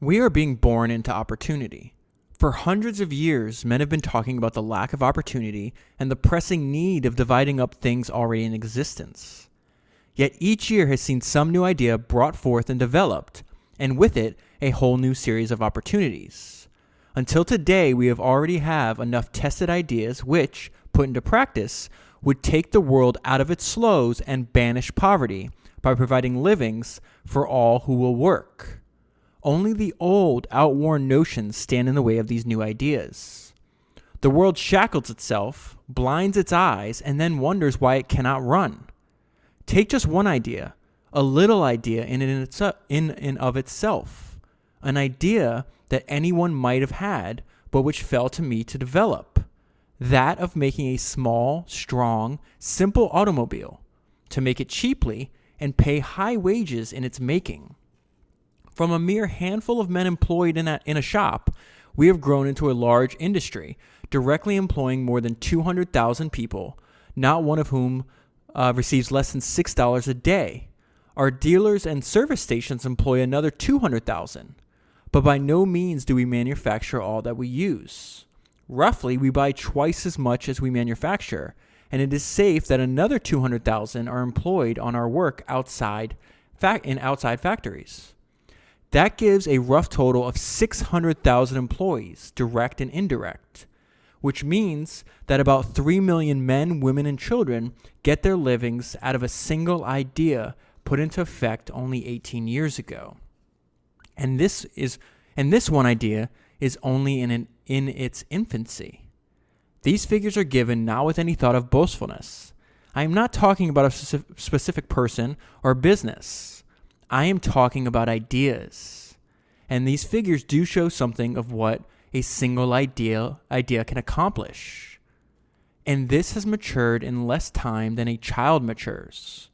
We are being born into opportunity. For hundreds of years, men have been talking about the lack of opportunity and the pressing need of dividing up things already in existence. Yet each year has seen some new idea brought forth and developed, and with it, a whole new series of opportunities. Until today, we have already have enough tested ideas which, put into practice, would take the world out of its slows and banish poverty by providing livings for all who will work. Only the old, outworn notions stand in the way of these new ideas. The world shackles itself, blinds its eyes, and then wonders why it cannot run. Take just one idea, a little idea in and of itself, an idea that anyone might have had, but which fell to me to develop, that of making a small, strong, simple automobile, to make it cheaply and pay high wages in its making. From a mere handful of men employed in a shop, we have grown into a large industry, directly employing more than 200,000 people, not one of whom receives less than $6 a day. Our dealers and service stations employ another 200,000, but by no means do we manufacture all that we use. Roughly, we buy twice as much as we manufacture, and it is safe that another 200,000 are employed on our work outside factories. That gives a rough total of 600,000 employees, direct and indirect, which means that about 3 million men, women, and children get their livings out of a single idea put into effect only 18 years ago. And this one idea is only in its infancy. These figures are given not with any thought of boastfulness. I am not talking about a specific person or business. I am talking about ideas. And these figures do show something of what a single idea can accomplish. And this has matured in less time than a child matures.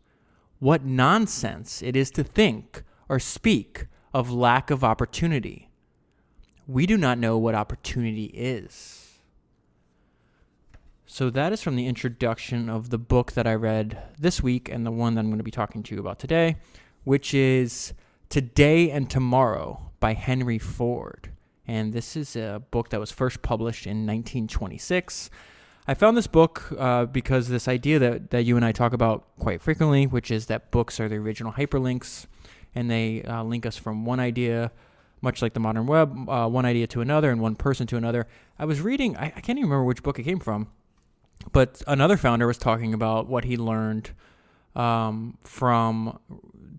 What nonsense it is to think or speak of lack of opportunity. We do not know what opportunity is. So that is from the introduction of the book that I read this week and the one that I'm going to be talking to you about today, which is Today and Tomorrow by Henry Ford. And this is a book that was first published in 1926. I found this book because this idea that you and I talk about quite frequently, which is that books are the original hyperlinks, and they link us from one idea, much like the modern web, one idea to another and one person to another. I was reading, I can't even remember which book it came from, but another founder was talking about what he learned from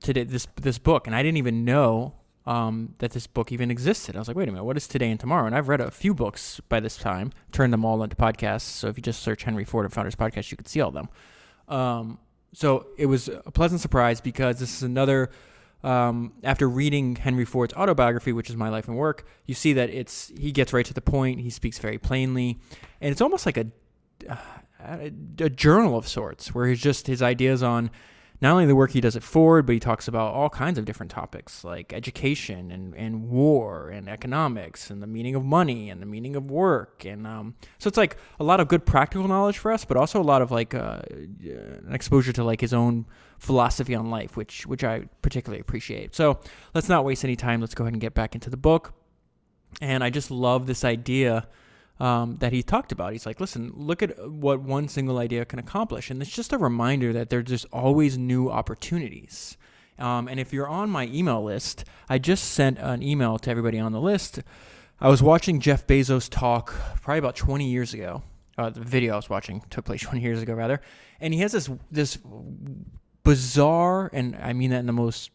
today this book, and I didn't even know that this book even existed. I was like, wait a minute, what is Today and Tomorrow? And I've read a few books by this time, turned them all into podcasts. So if you just search Henry Ford and Founders Podcast, you can see all of them. So it was a pleasant surprise because this is another, after reading Henry Ford's autobiography, which is My Life and Work, you see that he gets right to the point. He speaks very plainly, and it's almost like a journal of sorts, where his ideas on not only the work he does at Ford, but he talks about all kinds of different topics like education and war and economics and the meaning of money and the meaning of work. And so it's like a lot of good practical knowledge for us, but also a lot of like an exposure to like his own philosophy on life, which I particularly appreciate. So let's not waste any time. Let's go ahead and get back into the book. And I just love this idea that he talked about. He's like, listen, look at what one single idea can accomplish. And it's just a reminder that there's just always new opportunities. And if you're on my email list, I just sent an email to everybody on the list. I was watching Jeff Bezos talk probably about 20 years ago. The video I was watching took place 20 years ago, rather. And he has this bizarre, and I mean that in the most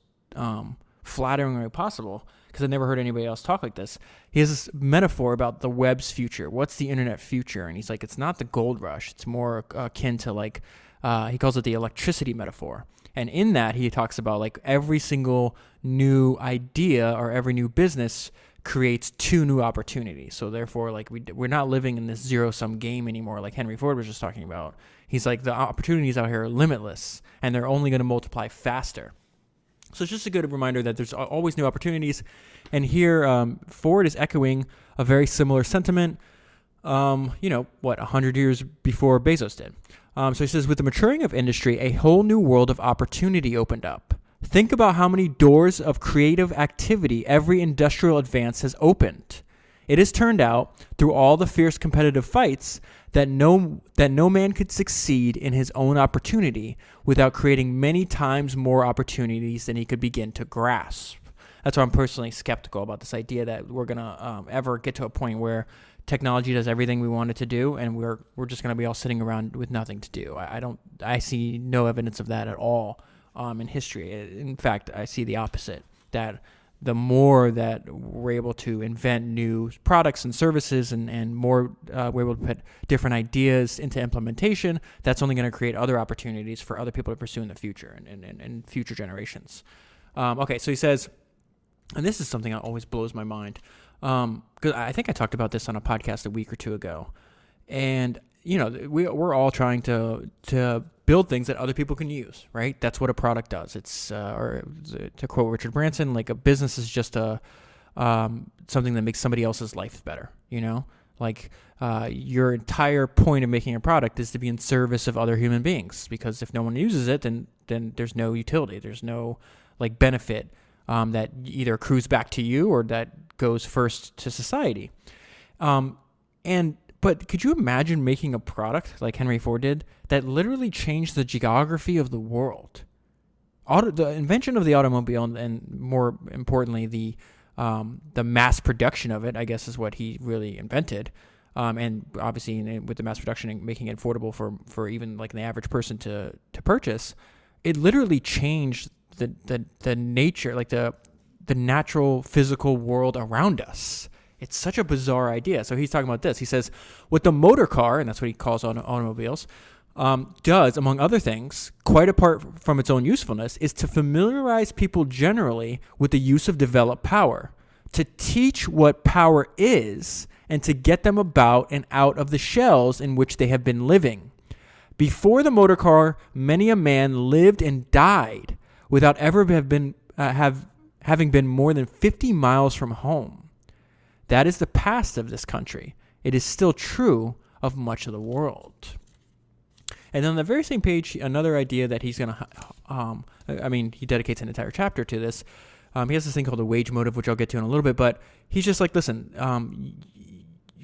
flattering way possible, because I've never heard anybody else talk like this. He has this metaphor about the web's future. What's the internet future? And he's like, it's not the gold rush. It's more akin to like, he calls it the electricity metaphor. And in that, he talks about like every single new idea or every new business creates two new opportunities. So therefore, like we're not living in this zero-sum game anymore like Henry Ford was just talking about. He's like, the opportunities out here are limitless, and they're only going to multiply faster. So it's just a good reminder that there's always new opportunities. And here, Ford is echoing a very similar sentiment, 100 years before Bezos did. So he says, with the maturing of industry, a whole new world of opportunity opened up. Think about how many doors of creative activity every industrial advance has opened. It has turned out, through all the fierce competitive fights, that no man could succeed in his own opportunity without creating many times more opportunities than he could begin to grasp. That's why I'm personally skeptical about this idea that we're going to ever get to a point where technology does everything we want it to do, and we're just going to be all sitting around with nothing to do. I see no evidence of that at all in history. In fact, I see the opposite, that the more that we're able to invent new products and services and more we're able to put different ideas into implementation, that's only going to create other opportunities for other people to pursue in the future and future generations. Okay, so he says, and this is something that always blows my mind, because I think I talked about this on a podcast a week or two ago. And, we're all trying to build things that other people can use, right? That's what a product does. It's, or to quote Richard Branson, like a business is just something that makes somebody else's life better, Like your entire point of making a product is to be in service of other human beings, because if no one uses it, then there's no utility. There's no benefit that either accrues back to you or that goes first to society. But could you imagine making a product like Henry Ford did that literally changed the geography of the world? The invention of the automobile and more importantly, the mass production of it, I guess, is what he really invented. And obviously with the mass production and making it affordable for even like the average person to purchase, it literally changed the nature, like the natural physical world around us. It's such a bizarre idea. So he's talking about this. He says, what the motor car, and that's what he calls automobiles, does, among other things, quite apart from its own usefulness, is to familiarize people generally with the use of developed power, to teach what power is, and to get them about and out of the shells in which they have been living. Before the motor car, many a man lived and died without ever having been more than 50 miles from home. That is the past of this country. It is still true of much of the world. And then on the very same page, another idea that he's going to, he dedicates an entire chapter to this. He has this thing called the wage motive, which I'll get to in a little bit, but he's just like, listen,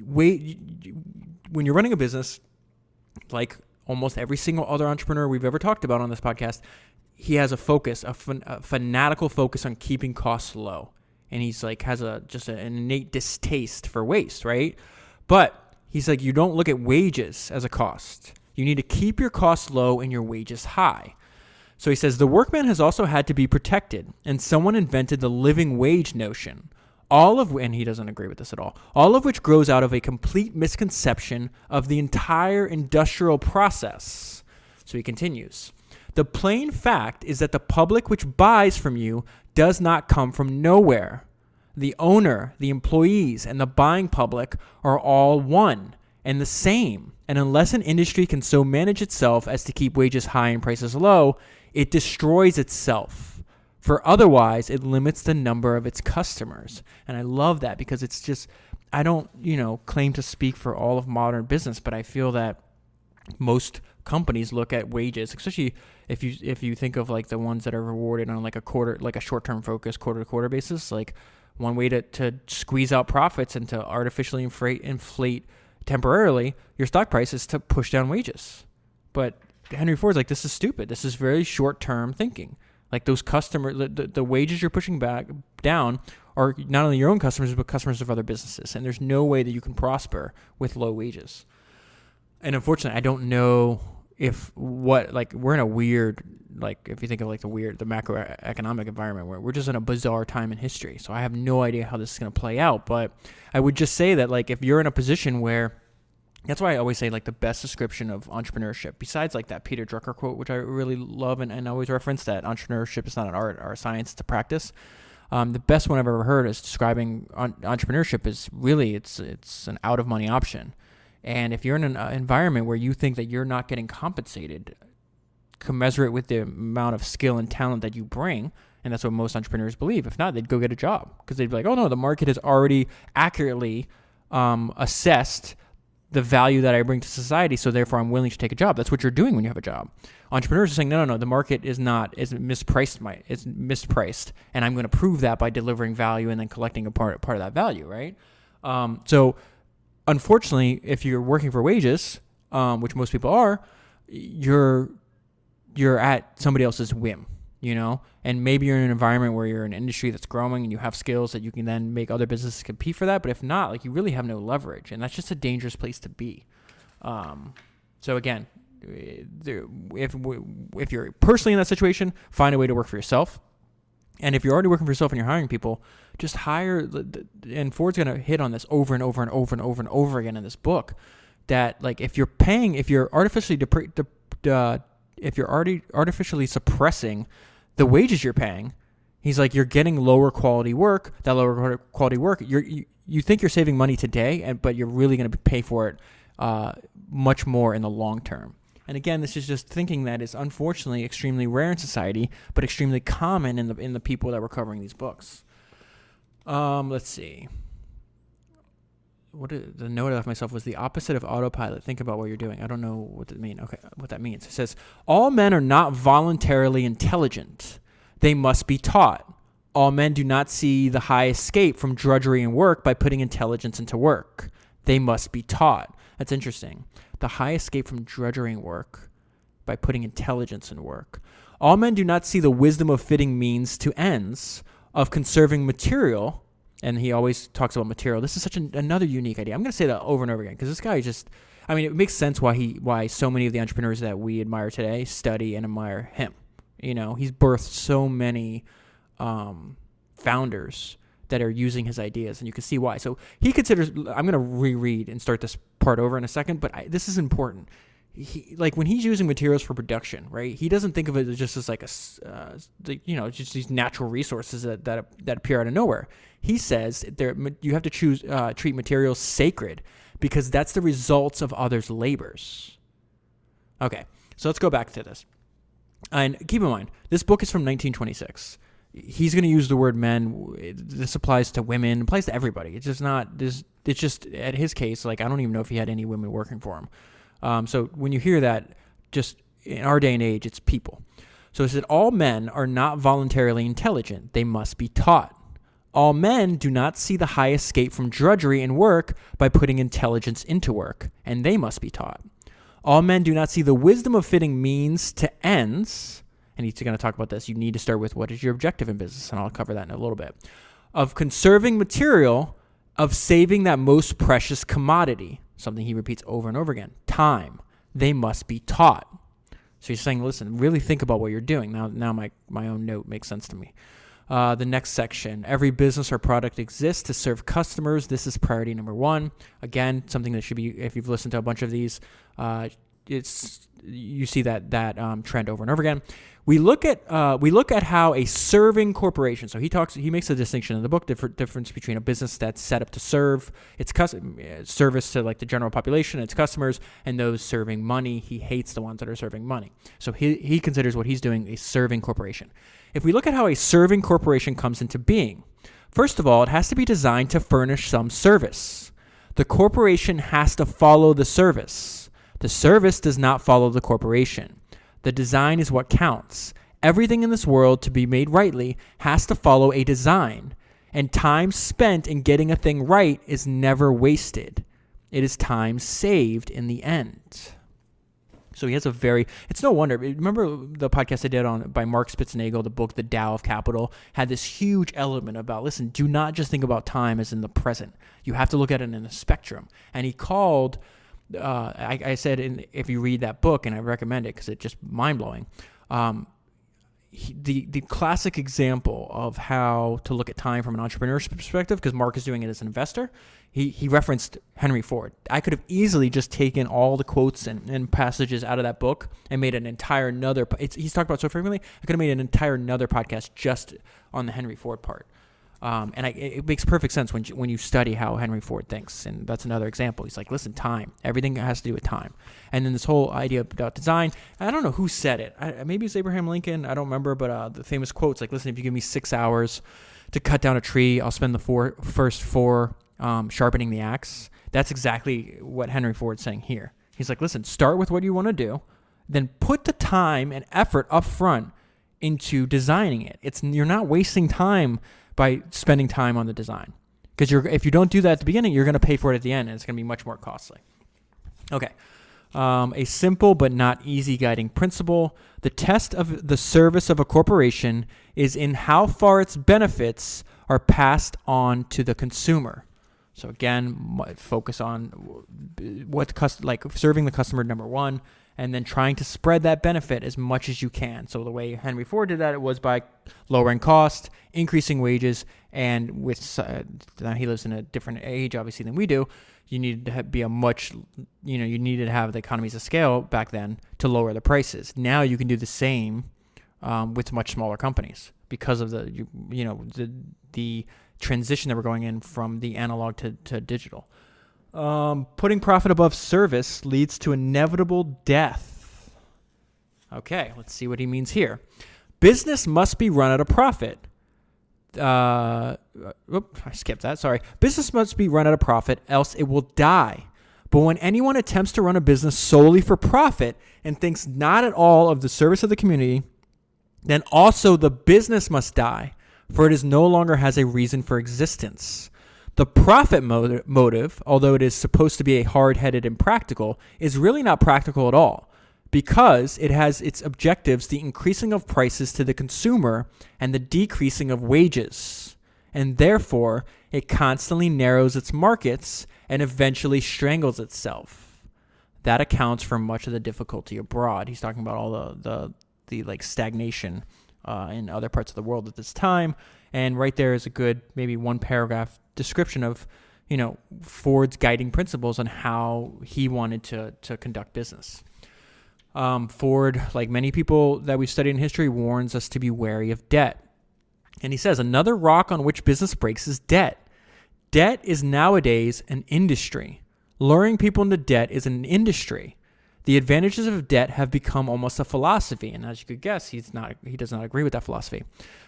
when you're running a business, like almost every single other entrepreneur we've ever talked about on this podcast, he has a focus, a fanatical focus on keeping costs low. And he's like, has just an innate distaste for waste, right? But he's like, you don't look at wages as a cost. You need to keep your costs low and your wages high. So he says, the workman has also had to be protected, and someone invented the living wage notion, and he doesn't agree with this at all of which grows out of a complete misconception of the entire industrial process. So he continues, the plain fact is that the public which buys from you does not come from nowhere. The owner, the employees, and the buying public are all one and the same. And unless an industry can so manage itself as to keep wages high and prices low, it destroys itself. For otherwise, it limits the number of its customers. And I love that because it's just, I don't, claim to speak for all of modern business, but I feel that most companies look at wages, especially if you think of like the ones that are rewarded on like a short-term focus, quarter-to-quarter basis. Like one way to squeeze out profits and to artificially inflate temporarily your stock price is to push down wages. But Henry Ford's like, this is stupid. This is very short-term thinking. Like those customers, the wages you're pushing back down are not only your own customers, but customers of other businesses. And there's no way that you can prosper with low wages. And unfortunately, I don't know we're in a weird, if you think of the macroeconomic environment where we're just in a bizarre time in history. So I have no idea how this is going to play out. But I would just say that if you're in a position where, that's why I always say the best description of entrepreneurship, besides that Peter Drucker quote, which I really love and always reference, that entrepreneurship is not an art or a science, it's a practice. The best one I've ever heard is describing entrepreneurship is really, it's an out of money option. And if you're in an environment where you think that you're not getting compensated commensurate with the amount of skill and talent that you bring, and that's what most entrepreneurs believe. If not, they'd go get a job because they'd be like, oh no, the market has already accurately assessed the value that I bring to society, so therefore I'm willing to take a job. That's what you're doing when you have a job. Entrepreneurs are saying, no, the market is mispriced. It's mispriced, and I'm going to prove that by delivering value and then collecting a part of that value, right? So unfortunately, if you're working for wages, which most people are, you're at somebody else's whim, and maybe you're in an environment where you're in an industry that's growing and you have skills that you can then make other businesses compete for that. But if not, like, you really have no leverage, and that's just a dangerous place to be. So again, if you're personally in that situation, find a way to work for yourself. And if you're already working for yourself and you're hiring people, just hire. And Ford's going to hit on this over and over and over and over and over again in this book, that like if you're artificially suppressing the wages you're paying, he's like, you're getting lower quality work. That lower quality work, you think you're saving money today, but you're really going to pay for it much more in the long term. And again, this is just thinking that is unfortunately extremely rare in society, but extremely common in the people that were covering these books. Let's see. The note I left myself was the opposite of autopilot. Think about what you're doing. I don't know what that means. Okay, what that means. It says, all men are not voluntarily intelligent. They must be taught. All men do not see the high escape from drudgery and work by putting intelligence into work. They must be taught. That's interesting. The high escape from drudgery and work by putting intelligence in work. All men do not see the wisdom of fitting means to ends, of conserving material. And he always talks about material. This is such another unique idea. I'm going to say that over and over again because this guy it makes sense why so many of the entrepreneurs that we admire today study and admire him. He's birthed so many founders that are using his ideas, and you can see why. So he considers, I'm going to reread and start this part over in a second, but this is important. When he's using materials for production, right? He doesn't think of it just as like just these natural resources that appear out of nowhere. He says you have to treat materials sacred because that's the results of others' labors. Okay, so let's go back to this. And keep in mind, this book is from 1926. He's going to use the word men. This applies to women, applies to everybody. It's just not this. It's just at his case, like, I don't even know if he had any women working for him. So when you hear that, just in our day and age, it's people. So it said, all men are not voluntarily intelligent. They must be taught. All men do not see the high escape from drudgery and work by putting intelligence into work, and they must be taught. All men do not see the wisdom of fitting means to ends, and he's going to talk about this. You need to start with what is your objective in business, and I'll cover that in a little bit. Of conserving material, of saving that most precious commodity, something he repeats over and over again, time. They must be taught. So he's saying, listen, really think about what you're doing. Now my own note makes sense to me. The next section, every business or product exists to serve customers. This is priority number 1. Again, something that should be, if you've listened to a bunch of these, you see that trend over and over again. We look at how a serving corporation. So he makes a distinction in the book, difference between a business that's set up to serve its service to like the general population, its customers, and those serving money. He hates the ones that are serving money. So he considers what he's doing a serving corporation. If we look at how a serving corporation comes into being, first of all, it has to be designed to furnish some service. The corporation has to follow the service. The service does not follow the corporation. The design is what counts. Everything in this world, to be made rightly, has to follow a design. And time spent in getting a thing right is never wasted. It is time saved in the end. So he has it's no wonder. Remember the podcast I did by Mark Spitznagel, the book, The Tao of Capital, had this huge element about, listen, do not just think about time as in the present. You have to look at it in a spectrum. And he called, I said, if you read that book, and I recommend it because it's just mind-blowing, the classic example of how to look at time from an entrepreneur's perspective, because Mark is doing it as an investor, he referenced Henry Ford. I could have easily just taken all the quotes and passages out of that book and made an entire he's talked about so frequently, I could have made an entire another podcast just on the Henry Ford part. It makes perfect sense when you study how Henry Ford thinks, and that's another example. He's like, listen, time. Everything has to do with time. And then this whole idea about design, I don't know who said it. Maybe it's Abraham Lincoln. I don't remember, but the famous quote's like, listen, if you give me 6 hours to cut down a tree, I'll spend the first four sharpening the axe. That's exactly what Henry Ford's saying here. He's like, listen, start with what you want to do, then put the time and effort up front into designing it. You're not wasting time by spending time on the design. Because if you don't do that at the beginning, you're going to pay for it at the end, and it's going to be much more costly. Okay. A simple but not easy guiding principle. The test of the service of a corporation is in how far its benefits are passed on to the consumer. So again, focus on serving the customer, number one, and then trying to spread that benefit as much as you can. So the way Henry Ford did that, it was by lowering cost, increasing wages, and now he lives in a different age, obviously, than we do. You needed to you needed to have the economies of scale back then to lower the prices. Now you can do the same with much smaller companies because of the transition that we're going in from the analog to digital. Putting profit above service leads to inevitable death. Okay, let's see what he means here. Business must be run at a profit. I skipped that. Sorry. Business must be run at a profit, else it will die. But when anyone attempts to run a business solely for profit and thinks not at all of the service of the community, then also the business must die, for it is no longer has a reason for existence. The profit motive, although it is supposed to be a hard-headed and practical, is really not practical at all, because it has its objectives the increasing of prices to the consumer and the decreasing of wages, and therefore it constantly narrows its markets and eventually strangles itself. That accounts for much of the difficulty abroad. He's talking about all the stagnation in other parts of the world at this time, and right there is a good maybe one paragraph description of Ford's guiding principles on how he wanted to conduct business. Ford, like many people that we've studied in history, warns us to be wary of debt. And he says, another rock on which business breaks is debt. Debt is nowadays an industry. Luring people into debt is an industry. The advantages of debt have become almost a philosophy. And as you could guess, he does not agree with that philosophy.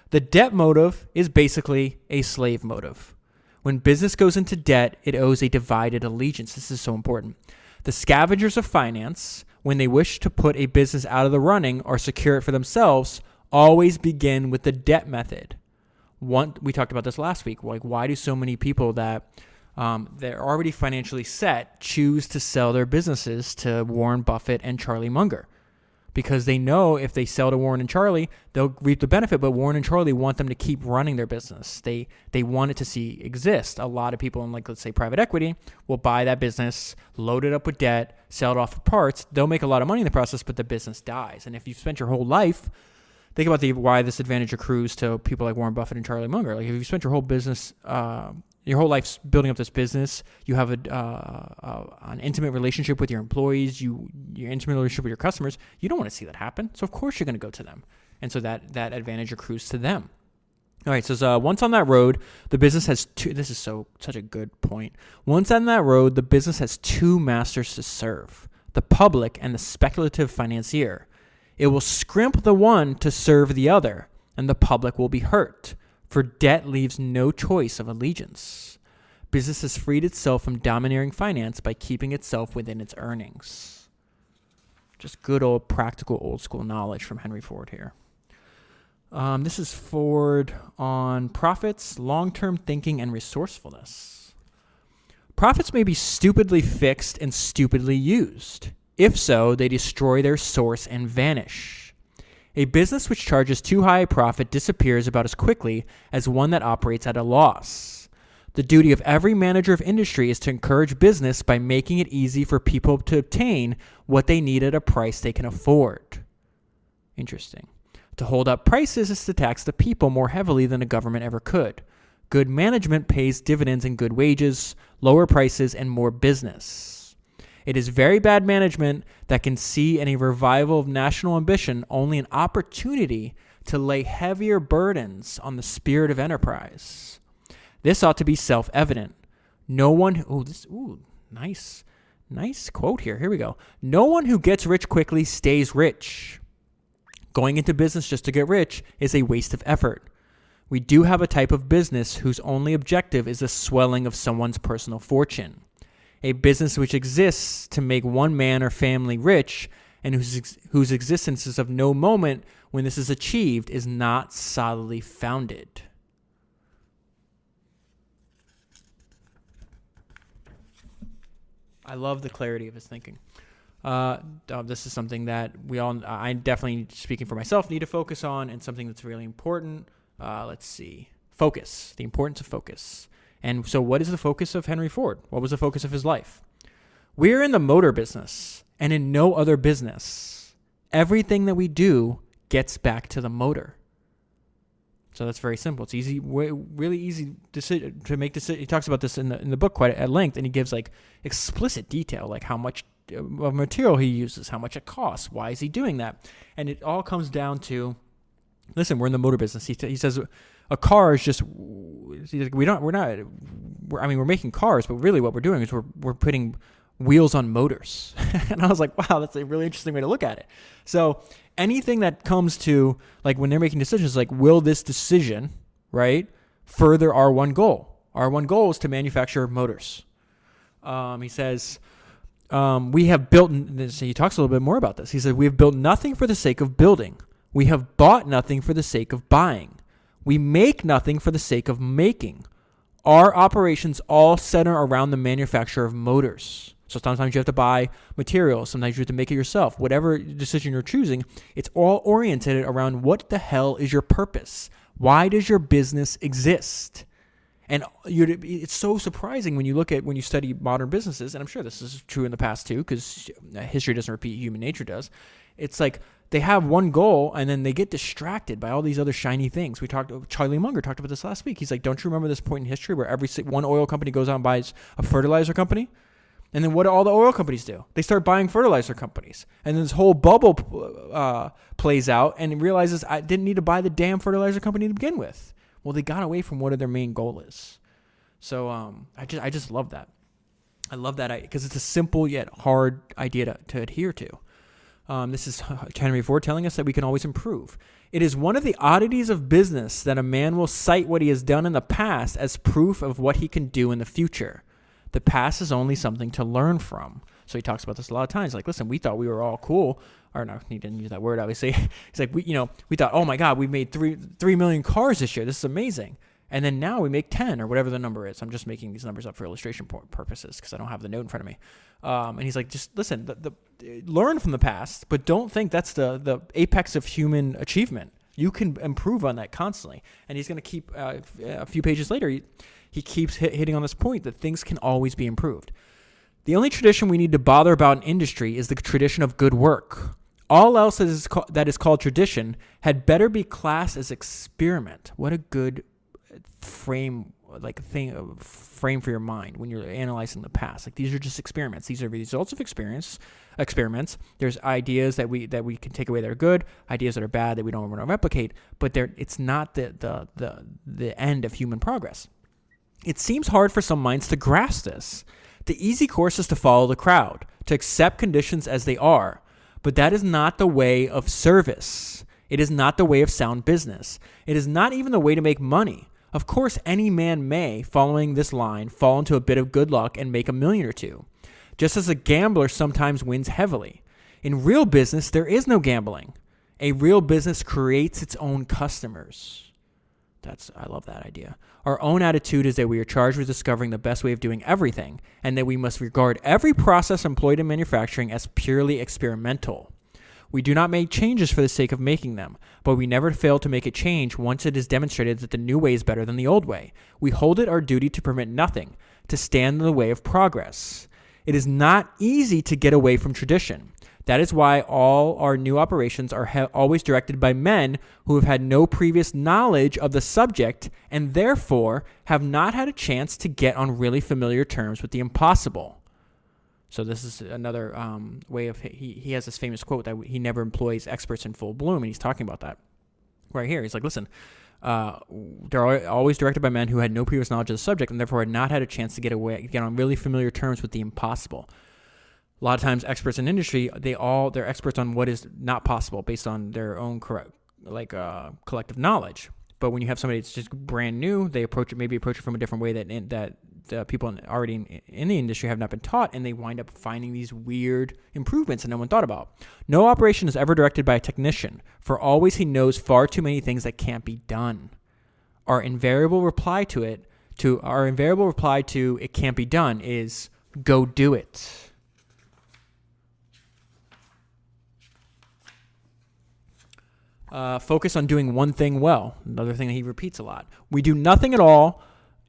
The debt motive is basically a slave motive. When business goes into debt, it owes a divided allegiance. This is so important. The scavengers of finance, when they wish to put a business out of the running or secure it for themselves, always begin with the debt method. We talked about this last week. Like, why do so many people that they're already financially set choose to sell their businesses to Warren Buffett and Charlie Munger? Because they know if they sell to Warren and Charlie, they'll reap the benefit, but Warren and Charlie want them to keep running their business. They want it to see exist. A lot of people in, let's say, private equity will buy that business, load it up with debt, sell it off for parts. They'll make a lot of money in the process, but the business dies. And if you've spent your whole life, think about why this advantage accrues to people like Warren Buffett and Charlie Munger. Like, if you spent your whole business, your whole life building up this business, you have an intimate relationship with your employees, your intimate relationship with your customers, you don't want to see that happen. So of course you're going to go to them. And so that advantage accrues to them. All right, so once on that road, the business has two. This is such a good point. Once on that road, the business has two masters to serve: the public and the speculative financier. It will scrimp the one to serve the other, and the public will be hurt, for debt leaves no choice of allegiance. Business has freed itself from domineering finance by keeping itself within its earnings. Just good old practical old school knowledge from Henry Ford here. This is Ford on profits, long-term thinking, and resourcefulness. Profits may be stupidly fixed and stupidly used. If so, they destroy their source and vanish. A business which charges too high a profit disappears about as quickly as one that operates at a loss. The duty of every manager of industry is to encourage business by making it easy for people to obtain what they need at a price they can afford. Interesting. To hold up prices is to tax the people more heavily than a government ever could. Good management pays dividends in good wages, lower prices, and more business. It is very bad management that can see in a revival of national ambition only an opportunity to lay heavier burdens on the spirit of enterprise. This ought to be self-evident. Nice quote here. Here we go. No one who gets rich quickly stays rich. Going into business just to get rich is a waste of effort. We do have a type of business whose only objective is the swelling of someone's personal fortune. A business which exists to make one man or family rich and whose existence is of no moment when this is achieved is not solidly founded. I love the clarity of his thinking. This is something that I definitely, speaking for myself, need to focus on, and something that's really important. Let's see. Focus. The importance of focus. And so what is the focus of Henry Ford? What was the focus of his life? We're in the motor business, and in no other business, everything that we do gets back to the motor. So that's very simple. It's easy, really easy to make decisions. He talks about this in the book quite at length, and he gives like explicit detail, like how much of material he uses, how much it costs, why is he doing that, and it all comes down to, listen, we're in the motor business. He says a car is just, we're making cars, but really what we're doing is we're putting wheels on motors. And I was like, wow, that's a really interesting way to look at it. So anything that comes to, like, when they're making decisions, like, will this decision, right, further our one goal? Our one goal is to manufacture motors. He says, we have built, he talks a little bit more about this. He said, we have built nothing for the sake of building. We have bought nothing for the sake of buying. We make nothing for the sake of making. Our operations all center around the manufacture of motors. So sometimes you have to buy materials. Sometimes you have to make it yourself. Whatever decision you're choosing, it's all oriented around what the hell is your purpose? Why does your business exist? And it's so surprising when you study modern businesses, and I'm sure this is true in the past too, because history doesn't repeat, human nature does. It's like they have one goal, and then they get distracted by all these other shiny things. Charlie Munger talked about this last week. He's like, don't you remember this point in history where one oil company goes out and buys a fertilizer company? And then what do all the oil companies do? They start buying fertilizer companies. And then this whole bubble plays out, and realizes I didn't need to buy the damn fertilizer company to begin with. Well, they got away from what their main goal is. So I just love that. I love that because it's a simple yet hard idea to adhere to. This is Henry Ford telling us that we can always improve. It is one of the oddities of business that a man will cite what he has done in the past as proof of what he can do in the future. The past is only something to learn from. So he talks about this a lot of times. Like, listen, we thought we were all cool. Or no, he didn't use that word, obviously. He's like, we thought, oh my God, we made 3 million cars this year. This is amazing. And then now we make 10 or whatever the number is. I'm just making these numbers up for illustration purposes because I don't have the note in front of me. And he's like, just listen, learn from the past, but don't think that's the apex of human achievement. You can improve on that constantly. And he's going to keep, a few pages later, he keeps hitting on this point that things can always be improved. The only tradition we need to bother about in industry is the tradition of good work. All else that is called tradition had better be classed as experiment. What a good frame for your mind when you're analyzing the past. Like, these are just experiments. These are results of experiments. There's ideas that we can take away that are good, ideas that are bad that we don't want to replicate, but it's not the end of human progress. It seems hard for some minds to grasp this. The easy course is to follow the crowd, to accept conditions as they are. But that is not the way of service. It is not the way of sound business. It is not even the way to make money. Of course, any man may, following this line, fall into a bit of good luck and make $1 million or $2 million, just as a gambler sometimes wins heavily. In real business, there is no gambling. A real business creates its own customers. I love that idea. Our own attitude is that we are charged with discovering the best way of doing everything, and that we must regard every process employed in manufacturing as purely experimental. We do not make changes for the sake of making them, but we never fail to make a change once it is demonstrated that the new way is better than the old way. We hold it our duty to permit nothing, to stand in the way of progress. It is not easy to get away from tradition. That is why all our new operations are always directed by men who have had no previous knowledge of the subject and therefore have not had a chance to get on really familiar terms with the impossible. So this is another way of, he has this famous quote that he never employs experts in full bloom, and he's talking about that right here. He's like, listen, they're always directed by men who had no previous knowledge of the subject and therefore had not had a chance to get on really familiar terms with the impossible. A lot of times, experts in industry, they're experts on what is not possible based on their own collective knowledge. But when you have somebody that's just brand new, they approach it from a different way that the people already in the industry have not been taught, and they wind up finding these weird improvements that no one thought about. No operation is ever directed by a technician, for always he knows far too many things that can't be done. Our invariable reply to it can't be done is go do it. Focus on doing one thing well. Another thing that he repeats a lot. We do nothing at all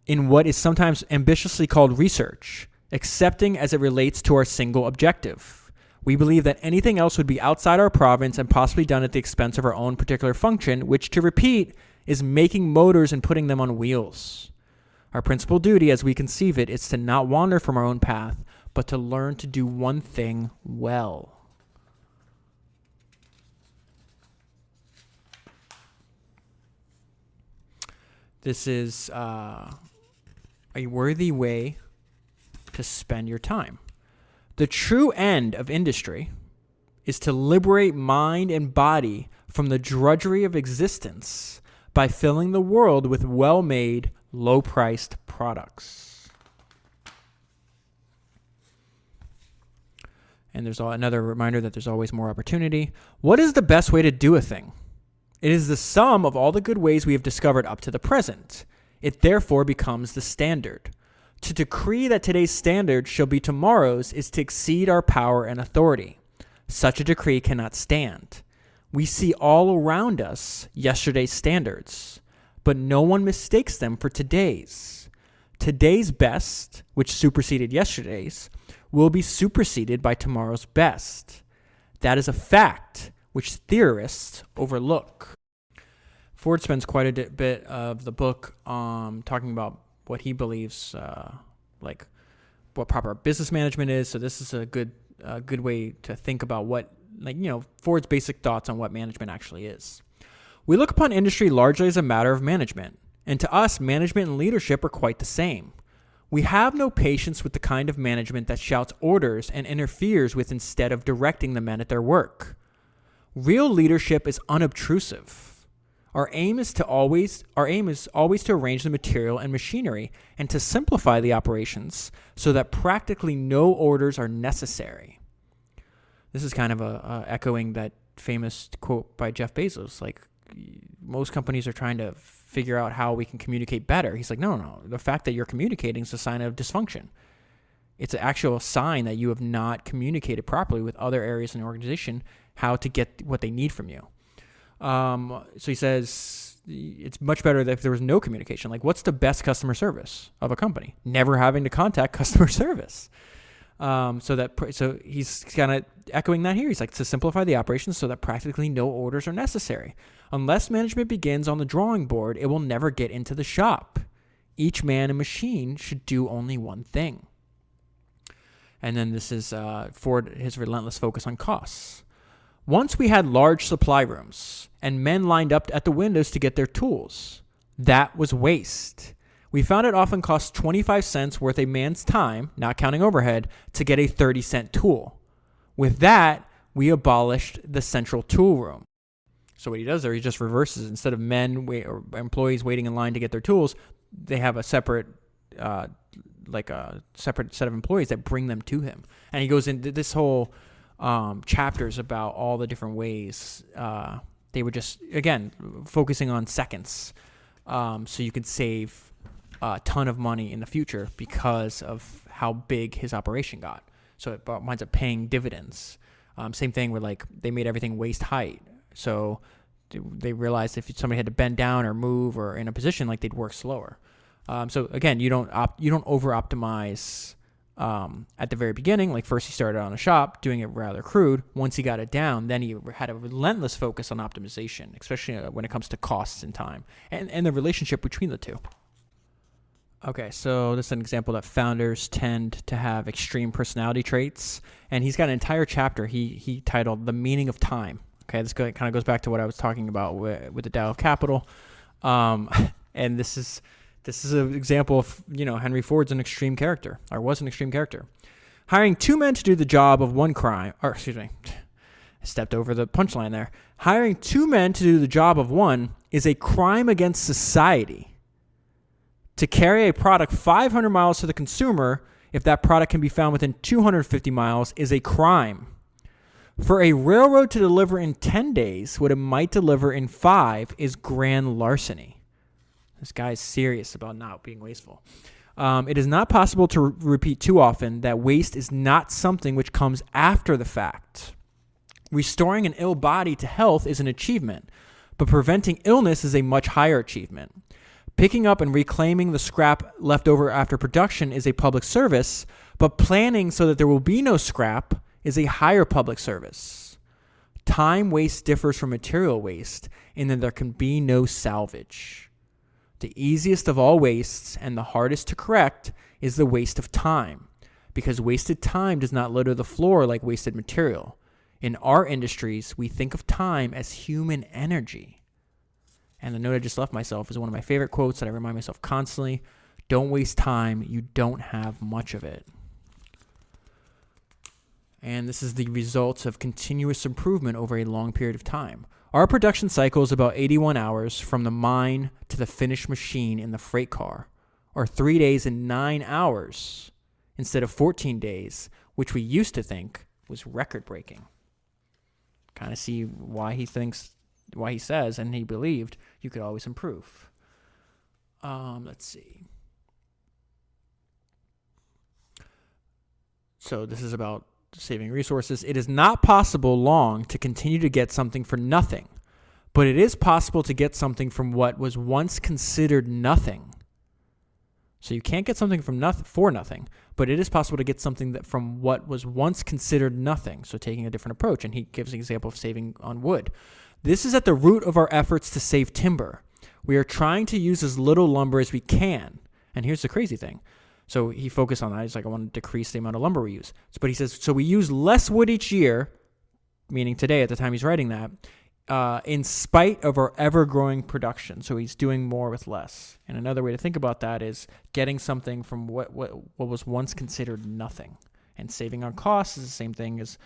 in what is sometimes ambitiously called research, excepting as it relates to our single objective. We believe that anything else would be outside our province and possibly done at the expense of our own particular function, which, to repeat, is making motors and putting them on wheels. Our principal duty, as we conceive it, is to not wander from our own path, but to learn to do one thing well. This is a worthy way to spend your time. The true end of industry is to liberate mind and body from the drudgery of existence by filling the world with well-made, low-priced products. And there's another reminder that there's always more opportunity. What is the best way to do a thing? It is the sum of all the good ways we have discovered up to the present. It therefore becomes the standard. To decree that today's standard shall be tomorrow's is to exceed our power and authority. Such a decree cannot stand. We see all around us yesterday's standards, but no one mistakes them for today's. Today's best, which superseded yesterday's, will be superseded by tomorrow's best. That is a fact which theorists overlook. Ford spends quite a bit of the book talking about what he believes, like what proper business management is. So this is a good way to think about what, Ford's basic thoughts on what management actually is. We look upon industry largely as a matter of management, and to us, management and leadership are quite the same. We have no patience with the kind of management that shouts orders and interferes with instead of directing the men at their work. Real leadership is unobtrusive. Our aim is always to arrange the material and machinery and to simplify the operations so that practically no orders are necessary. This is kind of echoing that famous quote by Jeff Bezos. Like, most companies are trying to figure out how we can communicate better. He's like, no. The fact that you're communicating is a sign of dysfunction. It's an actual sign that you have not communicated properly with other areas in the organization how to get what they need from you. So he says it's much better that if there was no communication. Like, what's the best customer service of a company? Never having to contact customer service. So he's kind of echoing that here. He's like, to simplify the operations so that practically no orders are necessary. Unless management begins on the drawing board, it will never get into the shop. Each man and machine should do only one thing. And then this is Ford, his relentless focus on costs. Once we had large supply rooms and men lined up at the windows to get their tools. That was waste. We found it often cost 25 cents worth a man's time, not counting overhead, to get a 30-cent tool. With that, we abolished the central tool room. So what he does there, he just reverses. Instead of or employees waiting in line to get their tools, they have a separate separate set of employees that bring them to him. And he goes into this whole chapters about all the different ways they were just, again, focusing on seconds. So you could save a ton of money in the future because of how big his operation got. So it winds up paying dividends. Same thing where they made everything waist height. So they realized if somebody had to bend down or move or in a position, they'd work slower. So again, you don't over optimize at the very beginning. First he started on a shop doing it rather crude. Once he got it down, then he had a relentless focus on optimization, especially when it comes to costs and time and the relationship between the two. Okay, so this is an example that founders tend to have extreme personality traits, and he's got an entire chapter he titled "The Meaning of Time." Okay, this kind of goes back to what I was talking about with the Tao of Capital, and this is an example of, Henry Ford's an extreme character, or was an extreme character. Hiring two men to do the job of one crime, I stepped over the punchline there. Hiring two men to do the job of one is a crime against society. To carry a product 500 miles to the consumer, if that product can be found within 250 miles, is a crime. For a railroad to deliver in 10 days what it might deliver in 5 is grand larceny. This guy is serious about not being wasteful. It is not possible to repeat too often that waste is not something which comes after the fact. Restoring an ill body to health is an achievement, but preventing illness is a much higher achievement. Picking up and reclaiming the scrap left over after production is a public service, but planning so that there will be no scrap is a higher public service. Time waste differs from material waste in that there can be no salvage. The easiest of all wastes and the hardest to correct is the waste of time, because wasted time does not litter the floor like wasted material. In our industries, we think of time as human energy. And the note I just left myself is one of my favorite quotes that I remind myself constantly. Don't waste time. You don't have much of it. And this is the results of continuous improvement over a long period of time. Our production cycle is about 81 hours from the mine to the finished machine in the freight car, or 3 days and 9 hours instead of 14 days, which we used to think was record-breaking. Kind of see why he says, and he believed, you could always improve. Let's see. So this is about saving resources. It is not possible long to continue to get something for nothing, but it is possible to get something from what was once considered nothing. So you can't get something from for nothing, but it is possible to get something that from what was once considered nothing. So taking a different approach, and he gives an example of saving on wood. This is at the root of our efforts to save timber. We are trying to use as little lumber as we can. And here's the crazy thing. So he focused on that. He's like, I want to decrease the amount of lumber we use. But he says, so we use less wood each year, meaning today at the time he's writing that, in spite of our ever-growing production. So he's doing more with less. And another way to think about that is getting something from what was once considered nothing. And saving on costs is the same thing as...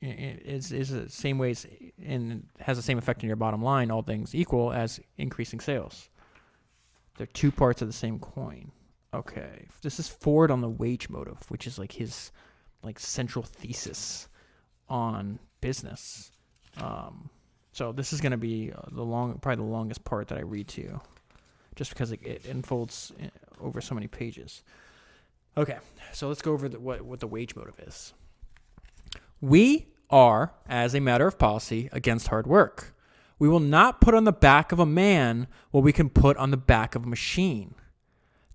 is the same ways and has the same effect on your bottom line, all things equal, as increasing sales. They're two parts of the same coin. Okay, this is Ford on the wage motive, which is like his central thesis on business. So this is going to be probably the longest part that I read to you, just because it unfolds over so many pages. Okay, so let's go over what the wage motive is. We are, as a matter of policy, against hard work. We will not put on the back of a man what we can put on the back of a machine.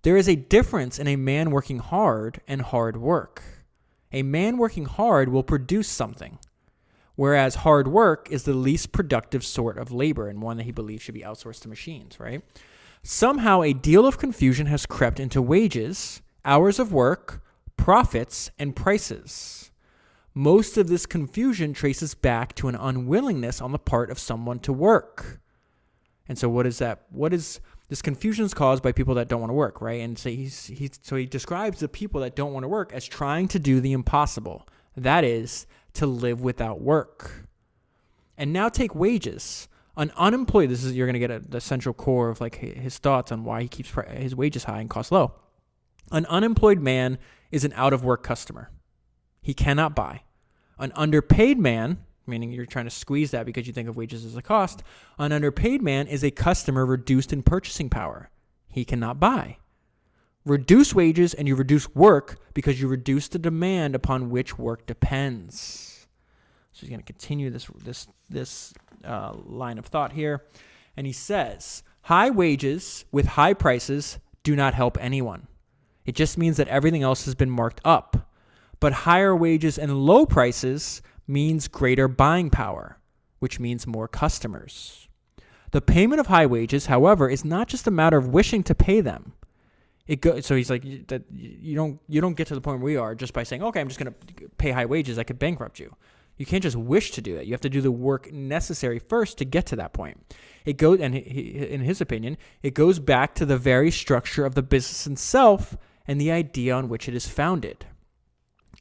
There is a difference in a man working hard and hard work. A man working hard will produce something, whereas hard work is the least productive sort of labor and one that he believes should be outsourced to machines, right? Somehow a deal of confusion has crept into wages, hours of work, profits, and prices. Most of this confusion traces back to an unwillingness on the part of someone to work. And so what is that? This confusion is caused by people that don't want to work, right? And so he describes the people that don't want to work as trying to do the impossible. That is, to live without work. And now take wages. An unemployed, you're going to get the central core of like his thoughts on why he keeps his wages high and costs low. An unemployed man is an out-of-work customer. He cannot buy. An underpaid man, meaning you're trying to squeeze that because you think of wages as a cost, an underpaid man is a customer reduced in purchasing power. He cannot buy. Reduce wages and you reduce work because you reduce the demand upon which work depends. So he's going to continue this line of thought here. And he says, high wages with high prices do not help anyone. It just means that everything else has been marked up. But higher wages and low prices means greater buying power, which means more customers. The payment of high wages, however, is not just a matter of wishing to pay them. So he's like, that you don't get to the point where we are just by saying, okay, I'm just going to pay high wages. I could bankrupt you. You can't just wish to do that. You have to do the work necessary first to get to that point. In his opinion, it goes back to the very structure of the business itself and the idea on which it is founded.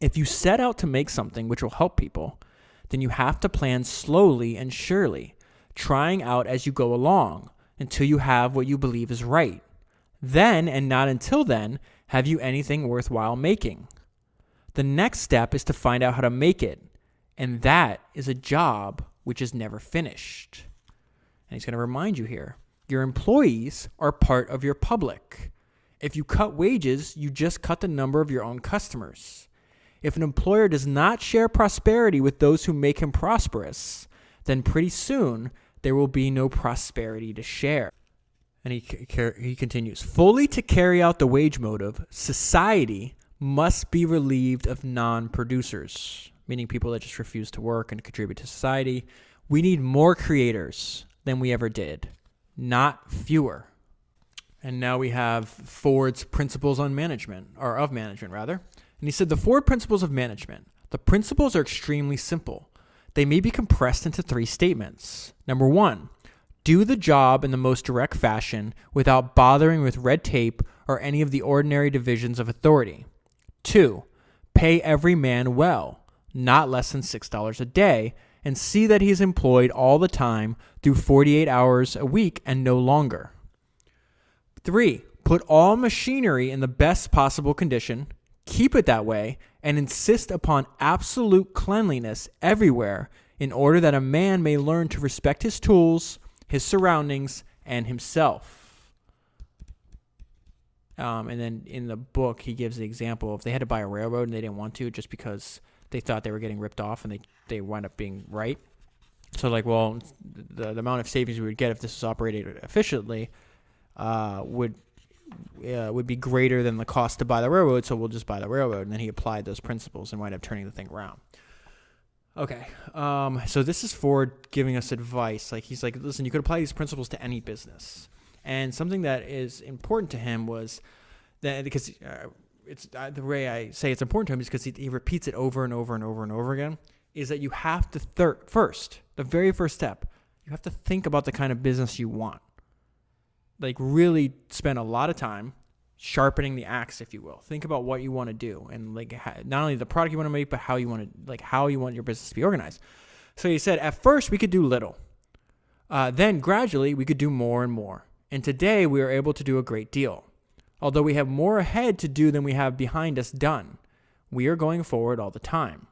If you set out to make something which will help people, then you have to plan slowly and surely, trying out as you go along until you have what you believe is right. Then, and not until then, have you anything worthwhile making. The next step is to find out how to make it, and that is a job which is never finished. And he's going to remind you here, your employees are part of your public. If you cut wages, you just cut the number of your own customers. If an employer does not share prosperity with those who make him prosperous, then pretty soon there will be no prosperity to share. And he continues, fully to carry out the wage motive, society must be relieved of non-producers, meaning people that just refuse to work and contribute to society. We need more creators than we ever did, not fewer. And now we have Ford's principles on management, or of management rather. And he said the Ford principles of management. The principles are extremely simple. They may be compressed into 3 statements. Number 1, do the job in the most direct fashion without bothering with red tape or any of the ordinary divisions of authority. 2, pay every man well, not less than $6 a day, and see that he is employed all the time through 48 hours a week and no longer. 3, put all machinery in the best possible condition, keep it that way, and insist upon absolute cleanliness everywhere in order that a man may learn to respect his tools, his surroundings, and himself. And then in the book, he gives the example of they had to buy a railroad and they didn't want to just because they thought they were getting ripped off, and they wound up being right. So like, well, the amount of savings we would get if this was operated efficiently would be greater than the cost to buy the railroad, so we'll just buy the railroad. And then he applied those principles and wound up turning the thing around. Okay, so this is Ford giving us advice. Like, he's like, listen, you could apply these principles to any business. And something that is important to him was that, because it's the way I say it's important to him is because he repeats it over and over and over and over again, is that you have to the very first step, you have to think about the kind of business you want. Like, really spend a lot of time sharpening the axe, if you will. Think about what you want to do, and like not only the product you want to make, but how you want your business to be organized. So he said, at first we could do little. Then gradually we could do more and more. And today we are able to do a great deal. Although we have more ahead to do than we have behind us done, we are going forward all the time.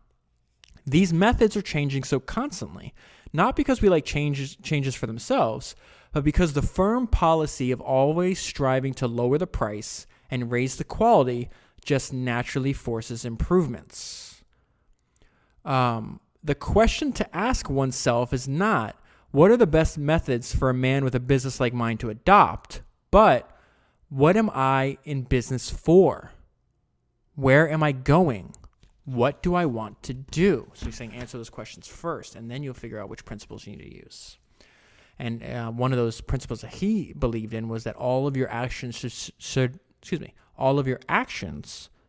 These methods are changing so constantly, not because we like changes for themselves, but because the firm policy of always striving to lower the price and raise the quality just naturally forces improvements. The question to ask oneself is not, what are the best methods for a man with a business like mine to adopt, but what am I in business for? Where am I going? What do I want to do? So he's saying answer those questions first, and then you'll figure out which principles you need to use. And one of those principles that he believed in was that all of your actions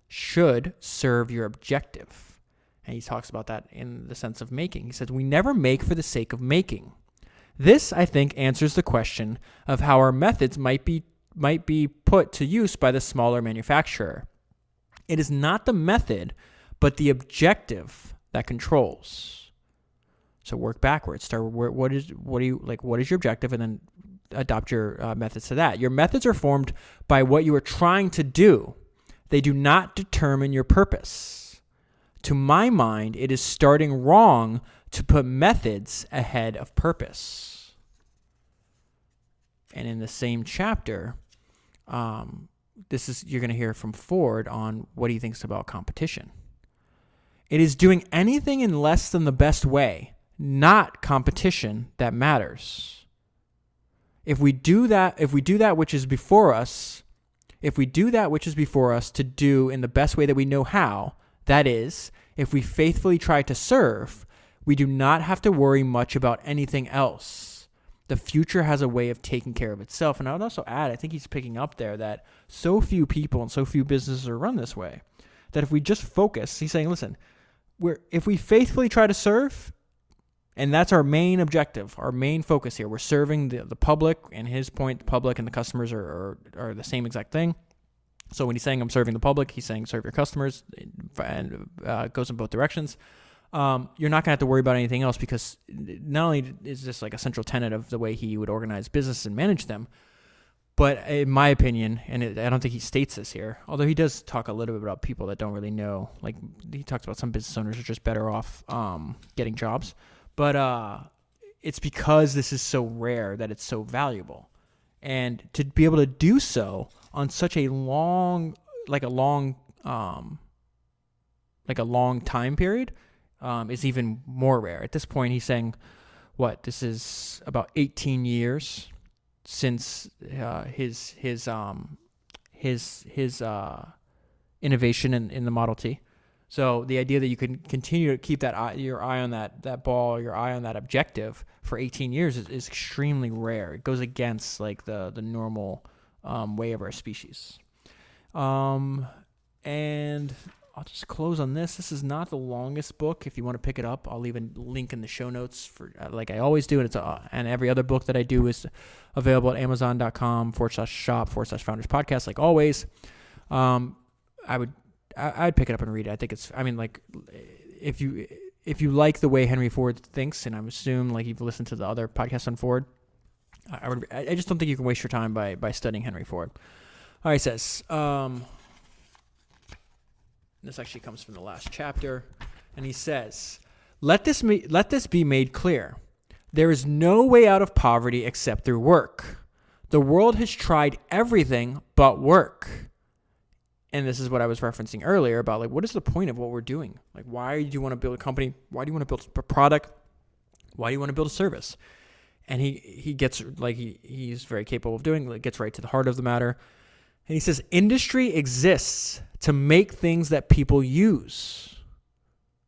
should serve your objective. And he talks about that in the sense of making. He says, we never make for the sake of making. This, I think, answers the question of how our methods might be put to use by the smaller manufacturer. It is not the method, but the objective that controls. So work backwards. Start. What is your objective, and then adopt your methods to that. Your methods are formed by what you are trying to do. They do not determine your purpose. To my mind, it is starting wrong to put methods ahead of purpose. And in the same chapter, you're going to hear from Ford on what he thinks about competition. It is doing anything in less than the best way, not competition, that matters. If we do that which is before us to do in the best way that we know how, that is, if we faithfully try to serve, we do not have to worry much about anything else. The future has a way of taking care of itself. And I would also add, I think he's picking up there that so few people and so few businesses are run this way, that if we just focus, he's saying, listen, if we faithfully try to serve, and that's our main objective, our main focus here, we're serving the public, and his point, the public and the customers are the same exact thing. So when he's saying I'm serving the public, he's saying serve your customers, and goes in both directions. You're not going to have to worry about anything else, because not only is this like a central tenet of the way he would organize business and manage them, But in my opinion, and I don't think he states this here, although he does talk a little bit about people that don't really know. Like he talks about some business owners are just better off getting jobs. But it's because this is so rare that it's so valuable. And to be able to do so on such a long time period is even more rare. At this point, he's saying, this is about 18 years since his innovation in the Model T. So the idea that you can continue to keep your eye on that ball, your eye on that objective for 18 years is extremely rare. It goes against like the normal way of our species. And I'll just close on this. This is not the longest book. If you want to pick it up, I'll leave a link in the show notes for like I always do. And and every other book that I do is available at amazon.com/shop/founders podcast. Like always, I'd pick it up and read it. If you like the way Henry Ford thinks, and I assume like you've listened to the other podcasts on Ford, I just don't think you can waste your time by studying Henry Ford. All right, it says, this actually comes from the last chapter, and he says, let this be made clear. There is no way out of poverty except through work. The world has tried everything but work. And this is what I was referencing earlier about like, what is the point of what we're doing? Like, why do you want to build a company? Why do you want to build a product? Why do you want to build a service? And he gets like, he's very capable of doing, like, gets right to the heart of the matter. And he says, industry exists to make things that people use.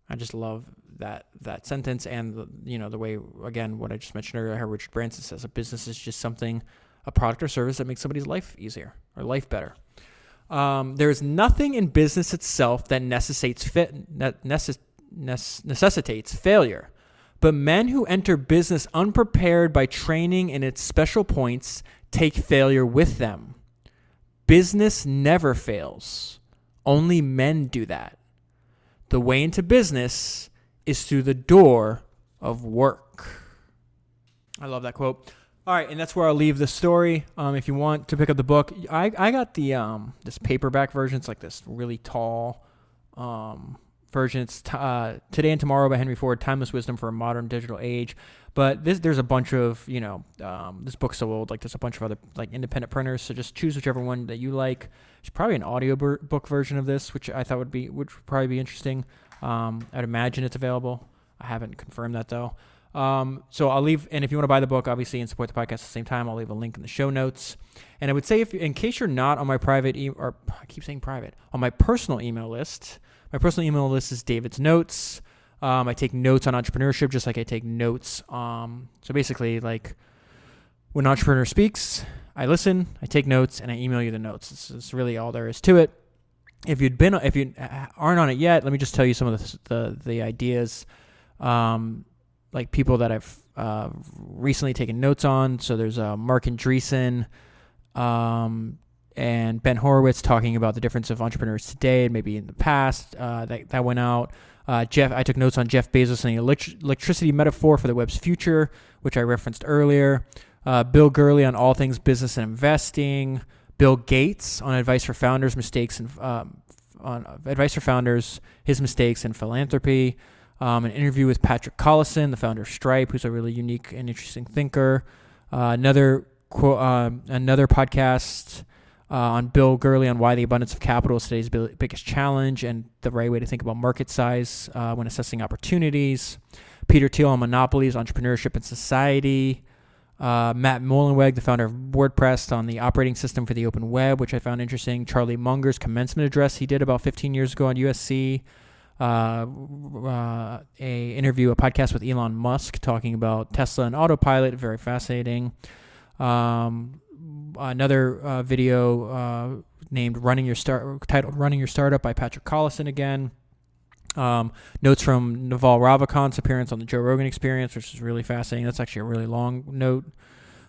I just love that sentence, and the way, again, what I just mentioned earlier, how Richard Branson says a business is just something, a product or service that makes somebody's life easier or life better. There is nothing in business itself that necessitates failure, but men who enter business unprepared by training in its special points take failure with them. Business never fails. Only men do that. The way into business is through the door of work. I love that quote. All right, and that's where I'll leave the story. If you want to pick up the book, I got the this paperback version. It's like this really tall version. It's Today and Tomorrow by Henry Ford, Timeless Wisdom for a Modern Digital Age. But there's a bunch of, this book's so old, like there's a bunch of other like independent printers. So just choose whichever one that you like. There's probably an audiobook version of this, which I thought would probably be interesting. I'd imagine it's available. I haven't confirmed that though. So I'll leave, and if you want to buy the book, obviously, and support the podcast at the same time, I'll leave a link in the show notes. And I would say, in case you're not on my private, on my personal email list, is David's Notes. I take notes on entrepreneurship, just like I take notes. So basically, like when an entrepreneur speaks, I listen, I take notes, and I email you the notes. It's really all there is to it. If you aren't on it yet, let me just tell you some of the ideas. Like people that I've recently taken notes on. So there's Mark Andreessen and Ben Horowitz talking about the difference of entrepreneurs today and maybe in the past. That went out. I took notes on Jeff Bezos and the electricity metaphor for the web's future, which I referenced earlier. Bill Gurley on all things business and investing. Bill Gates on advice for founders, his mistakes and philanthropy. An interview with Patrick Collison, the founder of Stripe, who's a really unique and interesting thinker. Another podcast on Bill Gurley on why the abundance of capital is today's biggest challenge and the right way to think about market size when assessing opportunities. Peter Thiel on monopolies, entrepreneurship, and society. Matt Mullenweg, the founder of WordPress, on the operating system for the open web, which I found interesting. Charlie Munger's commencement address he did about 15 years ago on USC. A podcast with Elon Musk talking about Tesla and autopilot, very fascinating. Another video titled "Running Your Startup" by Patrick Collison again. Notes from Naval Ravikant's appearance on the Joe Rogan Experience, which is really fascinating. That's actually a really long note.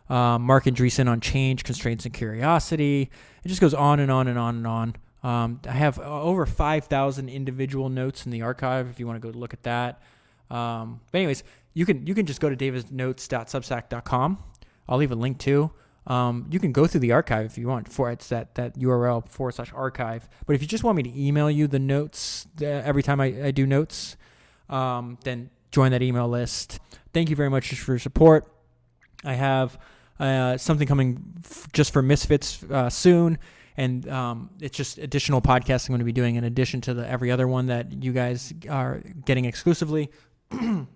Mark Andreessen on change, constraints, and curiosity. It just goes on and on and on and on. I have over 5,000 individual notes in the archive if you want to go look at that. But anyways, you can just go to davidsnotes.substack.com. I'll leave a link too. You can go through the archive if you want. It's that URL /archive. But if you just want me to email you the notes every time I do notes, then join that email list. Thank you very much for your support. I have something coming just for Misfits soon. And it's just additional podcasts I'm going to be doing in addition to every other one that you guys are getting exclusively. I'm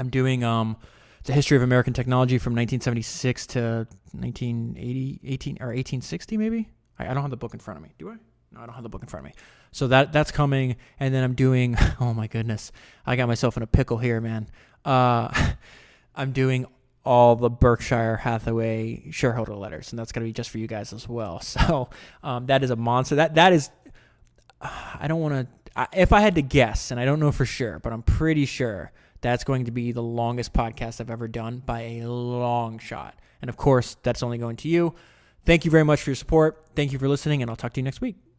doing the history of American technology from 1976 to 1860 maybe. I don't have the book in front of me. Do I? No, I don't have the book in front of me. So that's coming. And then I'm doing, oh my goodness, I got myself in a pickle here, man. I'm doing all the Berkshire Hathaway shareholder letters, and that's going to be just for you guys as well. So that is a monster. That is, I don't want to, if I had to guess, and I don't know for sure, but I'm pretty sure that's going to be the longest podcast I've ever done by a long shot. And of course, that's only going to you. Thank you very much for your support. Thank you for listening, and I'll talk to you next week.